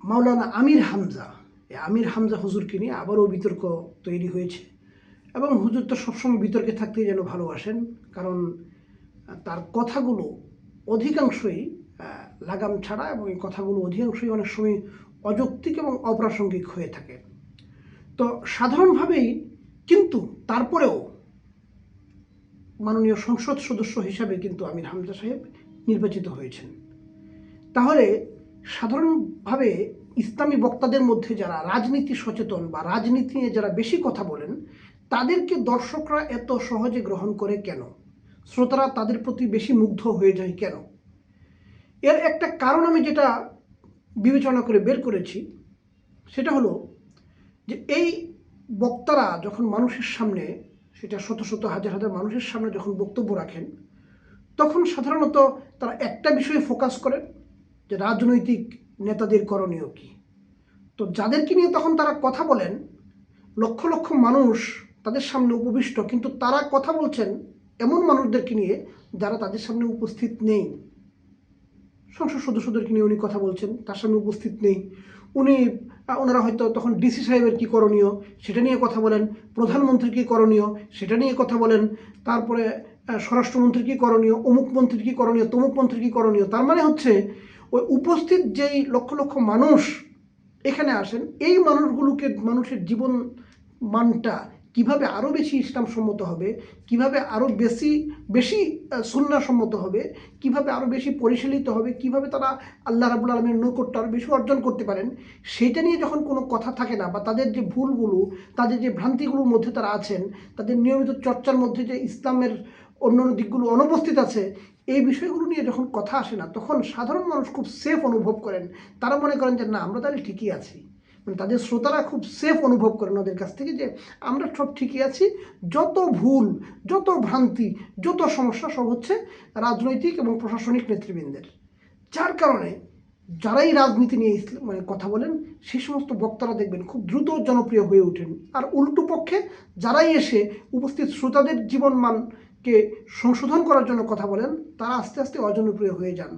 মাওলানা আমির হামজা, এই আমির হামজা হুজুরকে নিয়ে আবারও বিতর্ক তৈরি হয়েছে এবং হুজুর তো সবসময় বিতর্কে থাকতেই যেন ভালোবাসেন, কারণ তার কথাগুলো অধিকাংশই লাগাম ছাড়া এবং এই কথাগুলো অধিকাংশই অনেক সময় অযৌক্তিক এবং অপ্রাসঙ্গিক হয়ে থাকে। তো সাধারণভাবেই কিন্তু তারপরেও মাননীয় সংসদ সদস্য হিসাবে কিন্তু আমির হামজা সাহেব নির্বাচিত হয়েছেন। তাহলে সাধারণভাবে ইসলামী বক্তাদের মধ্যে যারা রাজনীতি সচেতন বা রাজনীতি নিয়ে যারা বেশি কথা বলেন, তাদেরকে দর্শকরা এত সহজে গ্রহণ করে কেন? শ্রোতারা তাদের প্রতি বেশি মুগ্ধ হয়ে যায় কেন? এর একটা কারণ আমি যেটা বিবেচনা করে বের করেছি, সেটা হলো যে এই বক্তারা যখন মানুষের সামনে, সেটা শত শত হাজার হাজার মানুষের সামনে যখন বক্তব্য রাখেন, তখন সাধারণত তারা একটা বিষয়ে ফোকাস করেন যে রাজনৈতিক নেতাদের করণীয় কী। তো যাদেরকে নিয়ে তখন তারা কথা বলেন, লক্ষ লক্ষ মানুষ তাদের সামনে উপবিষ্ট, কিন্তু তারা কথা বলছেন এমন মানুষদেরকে নিয়ে যারা তাদের সামনে উপস্থিত নেই। সংসদ সদস্যদেরকে নিয়ে উনি কথা বলছেন, তার সামনে উপস্থিত নেই। ওনারা হয়তো তখন ডিসি সাহেবের কী করণীয় সেটা নিয়ে কথা বলেন, প্রধানমন্ত্রীর কী করণীয় সেটা নিয়ে কথা বলেন, তারপরে স্বরাষ্ট্রমন্ত্রীর কী করণীয়, অমুক মন্ত্রীর কী করণীয়, তমুক মন্ত্রীর কী করণীয়। তার মানে হচ্ছে ওই উপস্থিত যেই লক্ষ লক্ষ মানুষ এখানে আসেন, এই মানুষগুলোকে, মানুষের জীবন মানটা কিভাবে আরও বেশি ইসলামসম্মত হবে, কিভাবে আরও বেশি সুন্নাহসম্মত হবে, কিভাবে আরও বেশি পরিচালিত হবে, কিভাবে তারা আল্লাহ রাব্বুল আলামিনের নৈকট্য আরও বেশি অর্জন করতে পারেন, সেইটা নিয়ে যখন কোনো কথা থাকে না, বা তাদের যে ভুলগুলো, তাদের যে ভ্রান্তিগুলোর মধ্যে তারা আছেন, তাদের নিয়মিত চর্চার মধ্যে যে ইসলামের অন্যান্য দিকগুলো অনুপস্থিত আছে, এই বিষয়গুলো নিয়ে যখন কথা আসে না, তখন সাধারণ মানুষ খুব সেফ অনুভব করেন। তারা মনে করেন যে না, আমরা তাহলে ঠিকই আছি। মানে তাদের শ্রোতারা খুব সেফ অনুভব করেন ওদের কাছ থেকে, যে আমরা সব ঠিকই আছি, যত ভুল, যত ভ্রান্তি, যত সমস্যা সব হচ্ছে রাজনৈতিক এবং প্রশাসনিক নেতৃবৃন্দের। যার কারণে যারাই রাজনীতি নিয়ে কথা বলেন, সেই সমস্ত বক্তারা দেখবেন খুব দ্রুত জনপ্রিয় হয়ে ওঠেন। আর উল্টো পক্ষে যারাই এসে উপস্থিত শ্রোতাদের জীবনমানকে সংশোধন করার জন্য কথা বলেন, তারা আস্তে আস্তে অজনপ্রিয় হয়ে যান।